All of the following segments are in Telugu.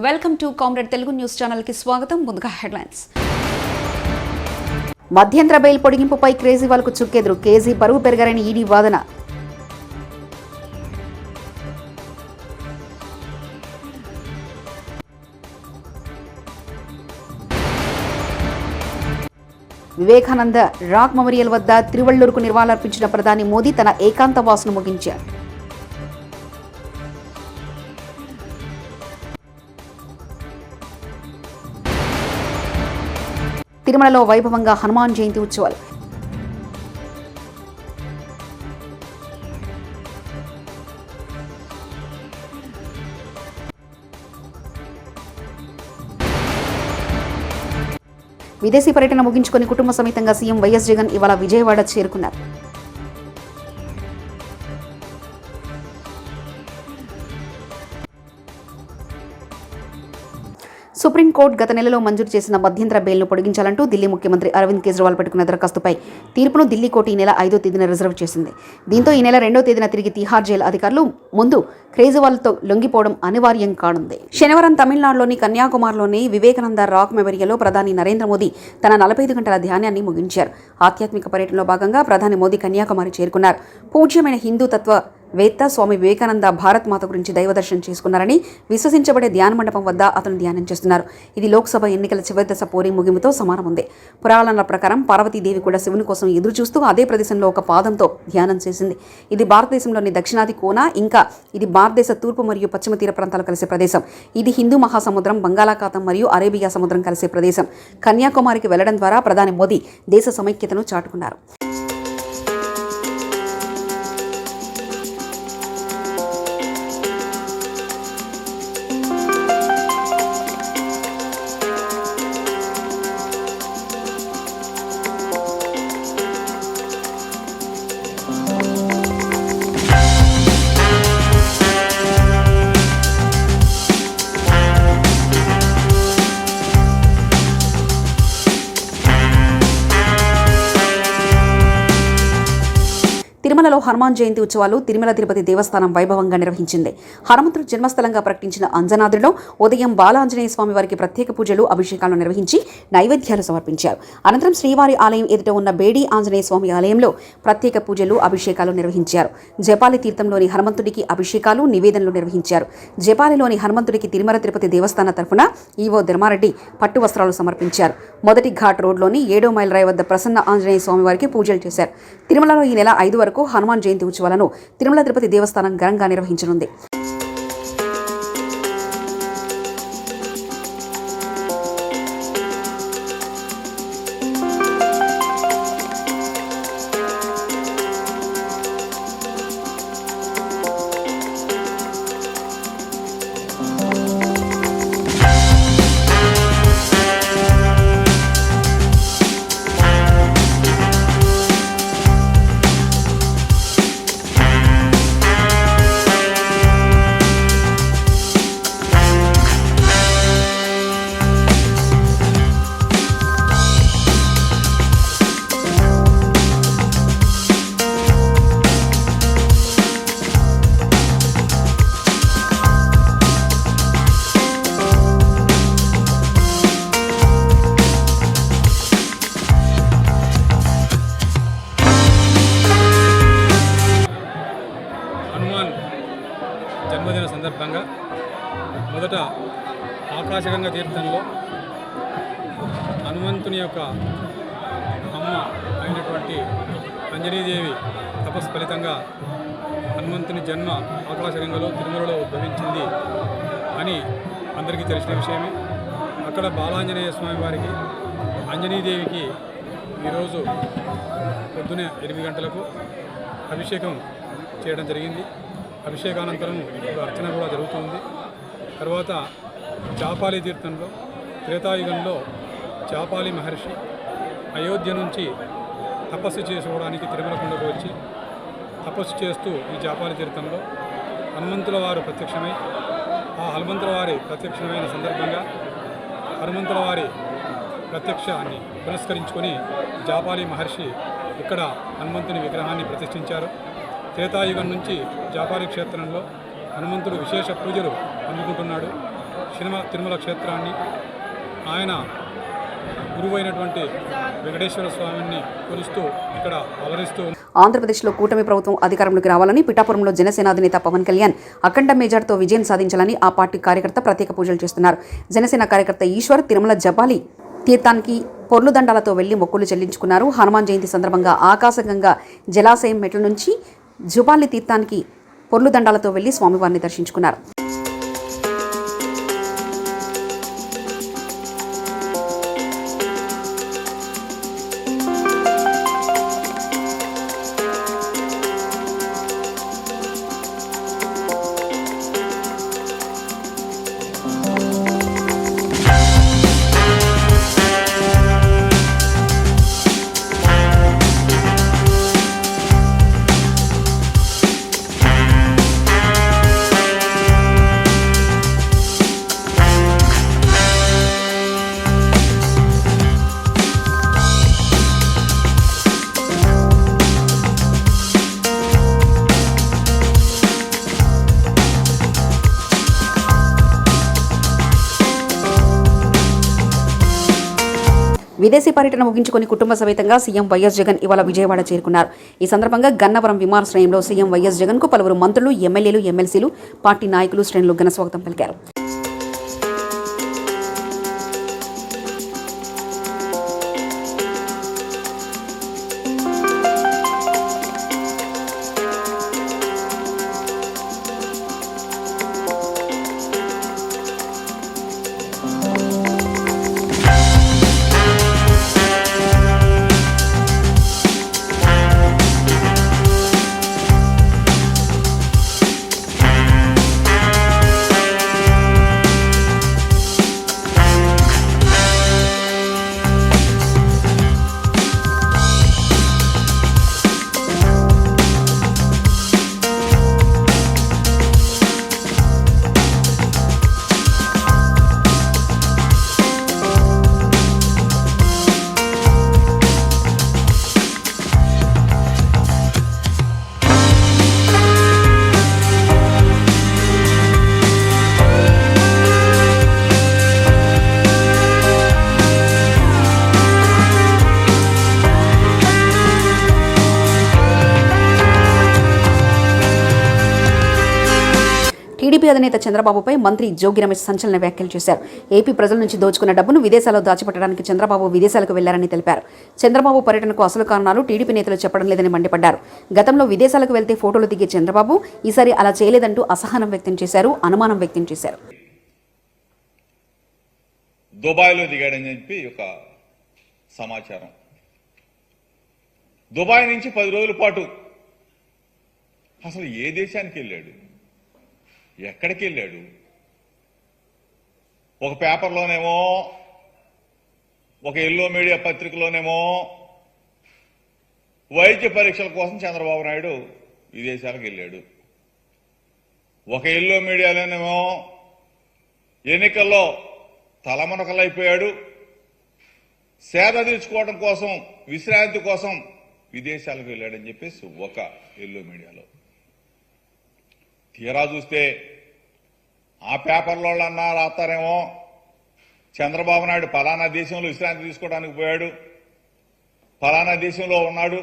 Welcome to comrade Telugu news channel కి స్వాగతం. ముందుగా హెడ్లైన్స్. మధ్యంతర బెయిల్ పొడిగింపుపై కేజ్రీవాల్కు చుక్కెదురు. కేజీ బరువు పెరగారని ఈడీ వాదన. వివేకానంద రాక్ మెమోరియల్ వద్ద తిరువళ్లూరుకు నివాళులర్పించిన ప్రధాని మోదీ తన ఏకాంతవాసును ముగించారు. తిరుమలలో వైభవంగా హనుమాన్ జయంతి ఉత్సవాలు. విదేశీ పర్యటన ముగించుకొని కుటుంబ సమేతంగా సీఎం వైఎస్ జగన్ ఇవాళ విజయవాడ చేరుకున్నారు. సుప్రీంకోర్టు గత నెలలో మంజూరు చేసిన మధ్యంతర బెయిల్ను పొడిగించాలంటూ ఢిల్లీ ముఖ్యమంత్రి అరవింద్ కేజ్రీవాల్ పెట్టుకున్న దరఖాస్తుపై తీర్పును ఢిల్లీ కోర్టు ఈ నెల 5వ తేదీన రిజర్వ్ చేసింది. దీంతో ఈ నెల 2వ తేదీన తిరిగి తిహార్ జైలు అధికారులు ముందు కేజ్రీవాల్తో లొంగిపోవడం అనివార్యం కానుంది. శనివారం తమిళనాడులోని కన్యాకుమారిలోని వివేకానంద రాక్ మెమోరియల్లో ప్రధాని నరేంద్ర మోదీ తన 45 గంటల ధ్యానాన్ని ముగించారు. ఆధ్యాత్మిక పర్యటనలో భాగంగా ప్రధాని మోదీ కన్యాకుమారి చేరుకున్నారు. పూజ్యమైన హిందూ తత్వవేత్త స్వామి వివేకానంద భారత్ మాత గురించి దైవదర్శనం చేసుకున్నారని విశ్వసించబడే ధ్యాన మండపం వద్ద అతను ధ్యానం చేస్తున్నారు. ఇది లోక్సభ ఎన్నికల చివరి దశ పోలింగ్ ముగింపుతో సమానముంది. పురాణాల ప్రకారం పార్వతీదేవి కూడా శివుని కోసం ఎదురు చూస్తూ అదే ప్రదేశంలో ఒక పాదంతో ధ్యానం చేసింది. ఇది భారతదేశంలోని దక్షిణాది కోన, ఇంకా ఇది భారతదేశ తూర్పు మరియు పశ్చిమ తీర ప్రాంతాలు కలిసే ప్రదేశం. ఇది హిందూ మహాసముద్రం, బంగాళాఖాతం మరియు అరేబియా సముద్రం కలిసే ప్రదేశం. కన్యాకుమారికి వెళ్లడం ద్వారా ప్రధాని మోదీ దేశ సమైక్యతను చాటుకున్నారు. తిరుమలలో హనుమాన్ జయంతి ఉత్సవాలు తిరుమల తిరుపతి దేవస్థానం వైభవంగా నిర్వహించింది. హనుమంతుడు జన్మస్థలంగా ప్రకటించిన అంజనాద్రిలో ఉదయం బాలాంజనేయ స్వామి వారికి ప్రత్యేక పూజలు, అభిషేకాలను నిర్వహించి నైవేద్యాలు సమర్పించారు. అనంతరం శ్రీవారి ఆలయం ఎదుట ఉన్న బేడి ఆంజనేయ స్వామి ఆలయంలో ప్రత్యేక పూజలు, అభిషేకాలు నిర్వహించారు. జపాలి తీర్థంలోని హనుమంతుడికి అభిషేకాలు, నివేదనలు నిర్వహించారు. జపాలిలోని హనుమంతుడికి తిరుమల తిరుపతి దేవస్థాన తరఫున ఈవో ధర్మారెడ్డి పట్టు వస్త్రాలు సమర్పించారు. మొదటి ఘాట్ రోడ్లోని 7వ మైల్ రాయి వద్ద ప్రసన్న ఆంజనేయ స్వామి వారికి పూజలు చేశారు. తిరుమలలో ఈ నెల 5 వరకు హనుమాన్ జయంతి ఉత్సవాలను తిరుమల తిరుపతి దేవస్థానం ఘనంగా నిర్వహించనుంది. జన్మదిన సందర్భంగా మొదట ఆకాశగంగా తీర్థంలో హనుమంతుని యొక్క అమ్మ అయినటువంటి అంజనీదేవి తపస్సు ఫలితంగా హనుమంతుని జన్మ ఆకాశగంగలో తిరుమలలో ఉద్భవించింది అని అందరికీ తెలిసిన విషయమే. అక్కడ బాలాంజనేయ స్వామి వారికి, అంజనీదేవికి ఈరోజు పొద్దునే 8 గంటలకు అభిషేకం చేయడం జరిగింది. అభిషేకానంతరం అర్చన కూడా జరుగుతుంది. తర్వాత చాపాలి తీర్థంలో త్రేతాయుగంలో చాపాలి మహర్షి అయోధ్య నుంచి తపస్సు చేసుకోవడానికి తిరుమలకొండకు వచ్చి తపస్సు చేస్తూ ఈ చాపాలి తీర్థంలో హనుమంతుల వారు ప్రత్యక్షమై, ఆ హనుమంతుల వారి ప్రత్యక్షమైన సందర్భంగా హనుమంతుల వారి ప్రత్యక్షాన్ని పురస్కరించుకొని జాపాలి మహర్షి ఇక్కడ హనుమంతుని విగ్రహాన్ని ప్రతిష్ఠించారు. త్రేతాయుగం నుంచి జాపాలి క్షేత్రంలో హనుమంతుడు విశేష పూజలు అందుకుంటున్నాడు. తిరుమల క్షేత్రాన్ని, ఆయన గురువైనటువంటి వెంకటేశ్వర స్వామిని కొలుస్తూ ఇక్కడ అలరిస్తూ. ఆంధ్రప్రదేశ్లో కూటమి ప్రభుత్వం అధికారంలోకి రావాలని పిఠాపురంలో జనసేన అధినేత పవన్ కళ్యాణ్ అఖండ మెజార్టీతో విజయం సాధించాలని ఆ పార్టీ కార్యకర్త ప్రత్యేక పూజలు చేస్తున్నారు. జనసేన కార్యకర్త ఈశ్వర్ తిరుమల జపాలి తీర్థానికి పొర్లు దండాలతో వెళ్లి మొక్కులు చెల్లించుకున్నారు. హనుమాన్ జయంతి సందర్భంగా ఆకాశగంగా జలాశయం మెట్ల నుంచి జుపాలి తీర్థానికి పొర్లు దండాలతో వెళ్లి స్వామివారిని దర్శించుకున్నారు. విదేశీ పర్యటన ముగించుకొని కుటుంబ సమేతంగా సీఎం వైఎస్ జగన్ ఇవాళ విజయవాడ చేరుకున్నారు. ఈ సందర్భంగా గన్నవరం విమానాశ్రయంలో సీఎం వైఎస్ జగన్ కు పలువురు మంత్రులు, ఎమ్మెల్యేలు, ఎమ్మెల్సీలు, పార్టీ నాయకులు, శ్రేణులు ఘన స్వాగతం పలికారు. టీడీపీ అధినేత చంద్రబాబుపై మంత్రి జోగి రమేష్ సంచలన వ్యాఖ్యలు చేశారు. ఏపీ ప్రజల నుంచి దోచుకున్న డబ్బును విదేశాల్లో దాచిపెట్టడానికి చంద్రబాబు విదేశాలకు వెళ్లారని తెలిపారు. చంద్రబాబు పర్యటనకు అసలు కారణాలు టీడీపీ నేతలు చెప్పడం లేదని మండిపడ్డారు. గతంలో విదేశాలకు వెళ్తే ఫోటోలు దిగే చంద్రబాబు ఈసారి అలా చేయలేదంటూ అసహనం వ్యక్తం చేశారు, అనుమానం వ్యక్తం చేశారు. దుబాయ్లో దిగాడని చెప్పి ఒక సమాచారం. దుబాయ్ నుంచి 10 రోజుల పాటు అసలు ఏ దేశానికి వెళ్ళాడు, ఎక్కడికి వెళ్ళాడు? ఒక పేపర్లోనేమో, ఒక ఎల్లో మీడియా పత్రికలోనేమో వైద్య పరీక్షల కోసం చంద్రబాబు నాయుడు విదేశాలకు వెళ్ళాడు. ఒక ఎల్లో మీడియాలోనేమో ఎన్నికల్లో తలమునకలైపోయాడు, సేద తీర్చుకోవడం కోసం, విశ్రాంతి కోసం విదేశాలకు వెళ్ళాడని చెప్పేసి ఒక ఎల్లో మీడియాలో. తీరా చూస్తే ఆ పేపర్లో అన్నా రాస్తారేమో చంద్రబాబు నాయుడు ఫలానా దేశంలో విశ్రాంతి తీసుకోవడానికి పోయాడు, ఫలానా దేశంలో ఉన్నాడు,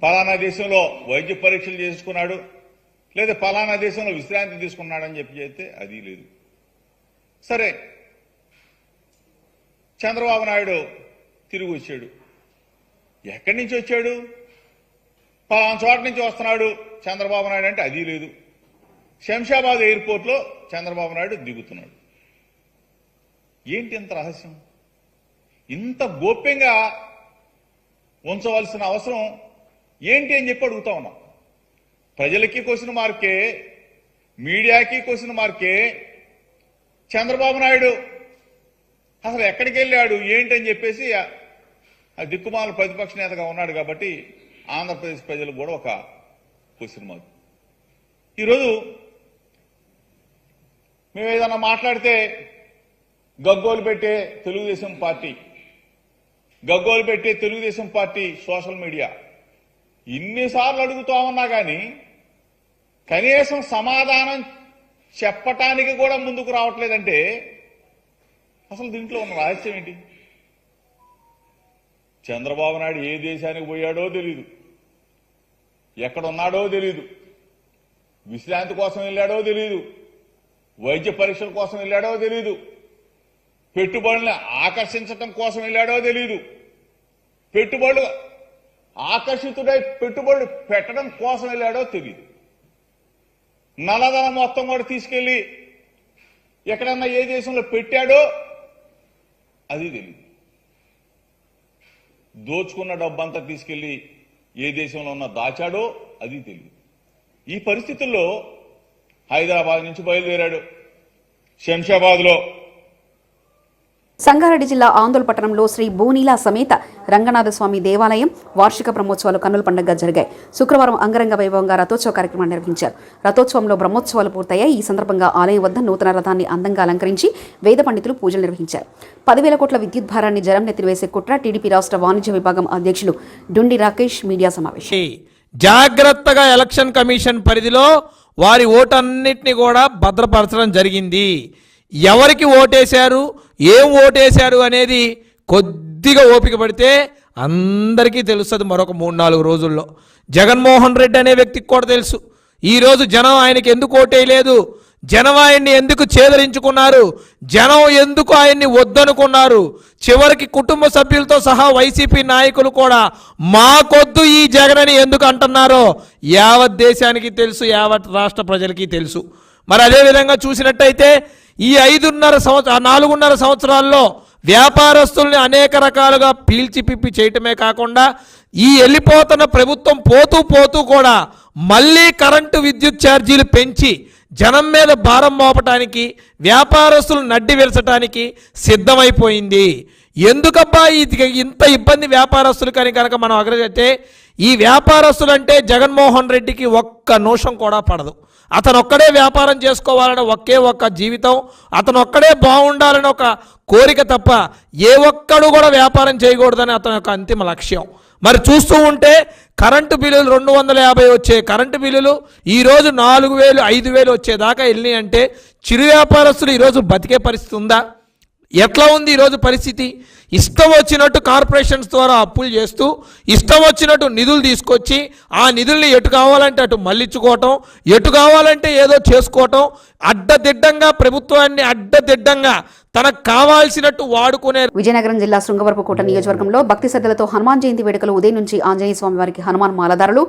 ఫలానా దేశంలో వైద్య పరీక్షలు చేసుకున్నాడు, లేదా ఫలానా దేశంలో విశ్రాంతి తీసుకున్నాడని చెప్పి చెప్తే అది లేదు. సరే, చంద్రబాబు నాయుడు తిరిగి వచ్చాడు. ఎక్కడి నుంచి వచ్చాడు? ఫలానా చోట నుంచి వస్తున్నాడు చంద్రబాబు నాయుడు అంటే అది లేదు. శంషాబాద్ ఎయిర్పోర్ట్లో చంద్రబాబు నాయుడు దిగుతున్నాడు. ఏంటి ఇంత రహస్యం? ఇంత గోప్యంగా ఉంచవలసిన అవసరం ఏంటి అని చెప్పి అడుగుతా ఉన్నాం. ప్రజలకి క్వశ్చన్ మార్కే, మీడియాకి క్వశ్చన్ మార్కే. చంద్రబాబు నాయుడు అసలు ఎక్కడికి వెళ్ళాడు ఏంటి అని చెప్పేసి ఆ దిక్కుమాల ప్రతిపక్ష నేతగా ఉన్నాడు కాబట్టి ఆంధ్రప్రదేశ్ ప్రజలకు కూడా ఒక క్వశ్చన్ మార్క్. ఈరోజు మేము ఏదైనా మాట్లాడితే గగ్గోలు పెట్టే తెలుగుదేశం పార్టీ సోషల్ మీడియా ఇన్నిసార్లు అడుగుతా ఉన్నా కానీ కనీసం సమాధానం చెప్పటానికి కూడా ముందుకు రావట్లేదంటే అసలు దీంట్లో ఉన్న రహస్యం ఏంటి? చంద్రబాబు నాయుడు ఏ దేశానికి పోయాడో తెలీదు, ఎక్కడున్నాడో తెలీదు, విశ్రాంతి కోసం వెళ్ళాడో తెలీదు, వైద్య పరీక్షల కోసం వెళ్ళాడో తెలీదు, పెట్టుబడులను ఆకర్షించటం కోసం వెళ్ళాడో తెలీదు, పెట్టుబడులు ఆకర్షితుడై పెట్టుబడులు పెట్టడం కోసం వెళ్ళాడో తెలియదు. నల్లధనం మొత్తం కూడా తీసుకెళ్లి ఎక్కడన్నా ఏ దేశంలో పెట్టాడో అది తెలియదు. దోచుకున్న డబ్బంతా తీసుకెళ్లి ఏ దేశంలో ఉన్న దాచాడో అది తెలియదు. ఈ పరిస్థితుల్లో హైదరాబాద్ నుంచి బయలుదేరాడు. శంషాబాద్లో సంగారెడ్డి జిల్లా ఆందోళన పట్టణంలో శ్రీ భూనీల సమేత రంగనాథస్వామి దేవాలయం వార్షిక బ్రహ్మోత్సవాలు కన్నుల పండుగగా జరిగాయి. శుక్రవారం అంగరంగ వైభవంగా రథోత్సవ కార్యక్రమాన్ని నిర్వహించారు. రథోత్సవంలో బ్రహ్మోత్సవాలు పూర్తయ్యాయి. ఈ సందర్భంగా ఆలయం వద్ద నూతన రథాన్ని అందంగా అలంకరించి వేద పండితులు పూజలు నిర్వహించారు. 10,000 కోట్ల విద్యుత్ భారాన్ని జరం నెత్తివేసే కుట్ర టీడీపీ రాష్ట్ర వాణిజ్య విభాగం అధ్యక్షులు డుండి రాకేష్ మీడియా సమావేశం. జాగ్రత్తగా ఎలక్షన్ కమిషన్ పరిధిలో వారి ఓటన్నిటిని కూడా భద్రపరచడం జరిగింది. ఎవరికి ఓటేశారు, ఏం ఓటేశారు అనేది కొద్దిగా ఓపిక పడితే అందరికీ తెలుస్తుంది. మరొక 3-4 రోజుల్లో జగన్మోహన్ రెడ్డి అనే వ్యక్తికి కూడా తెలుసు ఈరోజు జనం ఆయనకి ఎందుకు ఓటేయలేదు, జనం ఆయన్ని ఎందుకు చేదరించుకున్నారు, జనం ఎందుకు ఆయన్ని వద్దనుకున్నారు. చివరికి కుటుంబ సభ్యులతో సహా వైసీపీ నాయకులు కూడా మాకొద్దు ఈ జగన్ అని ఎందుకు అంటున్నారో యావత్ దేశానికి తెలుసు, యావత్ రాష్ట్ర ప్రజలకి తెలుసు. మరి అదేవిధంగా చూసినట్టయితే ఈ 4.5 సంవత్సరాల్లో వ్యాపారస్తుల్ని అనేక రకాలుగా పీల్చిపిప్పి చేయటమే కాకుండా ఈ వెళ్ళిపోతున్న ప్రభుత్వం పోతూ కూడా మళ్ళీ కరెంటు విద్యుత్ ఛార్జీలు పెంచి జనం మీద భారం మోపటానికి, వ్యాపారస్తులు నడ్డి విరచడానికి సిద్ధమైపోయింది. ఎందుకబ్బా ఇంత ఇబ్బంది వ్యాపారస్తులు కానీ కనుక మనం అగ్రజైతే ఈ వ్యాపారస్తులు అంటే జగన్మోహన్ రెడ్డికి ఒక్క నిమిషం కూడా పడదు. అతను ఒక్కడే వ్యాపారం చేసుకోవాలని ఒక్క జీవితం, అతను ఒక్కడే బాగుండాలని ఒక కోరిక తప్ప ఏ ఒక్కడు కూడా వ్యాపారం చేయకూడదని అతని యొక్క అంతిమ లక్ష్యం. మరి చూస్తూ ఉంటే కరెంటు బిల్లులు 250 వచ్చే కరెంటు బిల్లులు ఈరోజు 4,000, 5,000 వచ్చేదాకా వెళ్ళినాయి అంటే చిరు వ్యాపారస్తులు ఈరోజు బతికే పరిస్థితి ఉందా? ఎట్లా ఉంది ఈరోజు పరిస్థితి? ఇష్టం వచ్చినట్టు కార్పొరేషన్స్ ద్వారా అప్పులు చేస్తూ ఇష్టం వచ్చినట్టు నిధులు తీసుకొచ్చి ఆ నిధుల్ని ఎటు కావాలంటే అటు మళ్ళించుకోవటం, ఎటు కావాలంటే ఏదో చేసుకోవటం, అడ్డదిడ్డంగా ప్రభుత్వాన్ని అడ్డదిడ్డంగా తనకు కావాల్సినట్టు వాడుకునే. విజయనగరం జిల్లా శృంగవరపుకోట నియోజకవర్గంలో భక్తి శ్రద్ధలతో హనుమాన్ జయంతి వేడుకలు ఉదయం నుంచి ఆంజనేయ స్వామి వారికి హనుమాన్ మాలదారులు,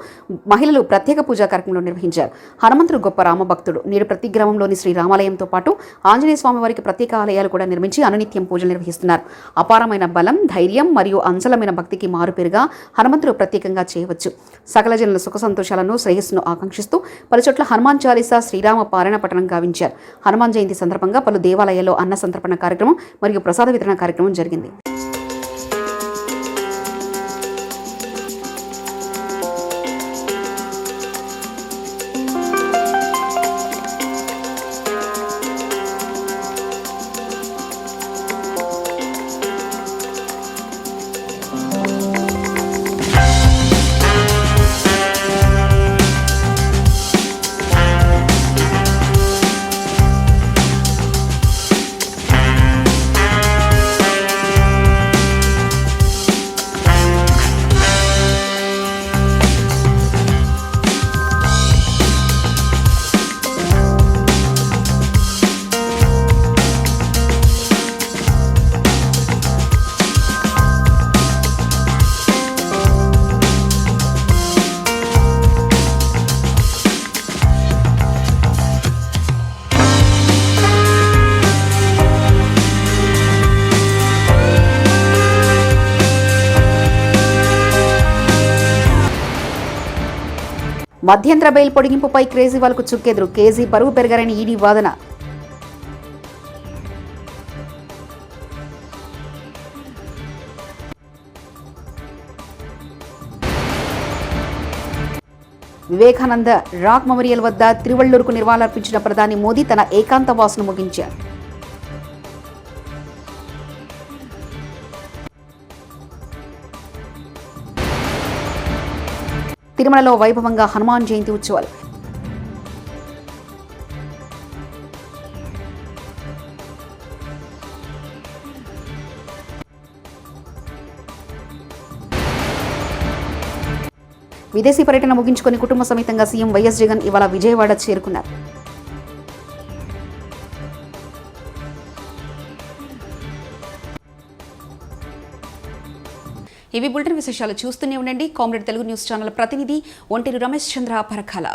మహిళలు ప్రత్యేక పూజా కార్యక్రమంలో నిర్వహించారు. హనుమంతుడు గొప్ప రామభక్తుడు. నేడు ప్రతి గ్రామంలోని శ్రీ రామాలయంతో పాటు ఆంజనేయ స్వామి వారికి ప్రత్యేక ఆలయాలు కూడా నిర్మించి అనునిత్యం పూజలు నిర్వహిస్తున్నారు. అపారమైన బలం, ధైర్యం మరియు అంచలమైన భక్తికి మారుపేరుగా హనుమంతుడు ప్రత్యేకంగా చేయవచ్చు. సకల జనుల సుఖ సంతోషాలను, శ్రేయస్సును ఆకాంక్షిస్తూ పలుచోట్ల హనుమాన్ చాలీసా, శ్రీరామ పారాయణ పఠనం గావించారు. హనుమాన్ జయంతి సందర్భంగా పలు దేవాలయాల్లో అన్న సంతర్పణ కార్యక్రమం మరియు ప్రసాద వితరణ కార్యక్రమం జరిగింది. మధ్యంతర బెయిల్ పొడిగింపుపై కేజ్రీవాల్కు చుక్కెదురు. కేజీ బరువు పెరగారని ఈడీ వాదన. వివేకానంద రాక్ మెమోరియల్ వద్ద తిరువళ్లూరుకు నివాళులర్పించిన ప్రధాని మోదీ తన ఏకాంత వాసును ముగించారు. తిరుమలలో వైభవంగా హనుమాన్ జయంతి ఉత్సవాలు. విదేశీ పర్యటన ముగించుకొని కుటుంబ సమేతంగా సీఎం వైఎస్ జగన్ ఇవాళ విజయవాడ చేరుకున్నారు. ఇవి బులెటిన్ విశేషాలు. చూస్తూనే ఉండండి కామ్రేడ్ తెలుగు న్యూస్ ఛానల్ ప్రతినిధి ఒంటేరు రమేష్ చంద్ర పరకాల.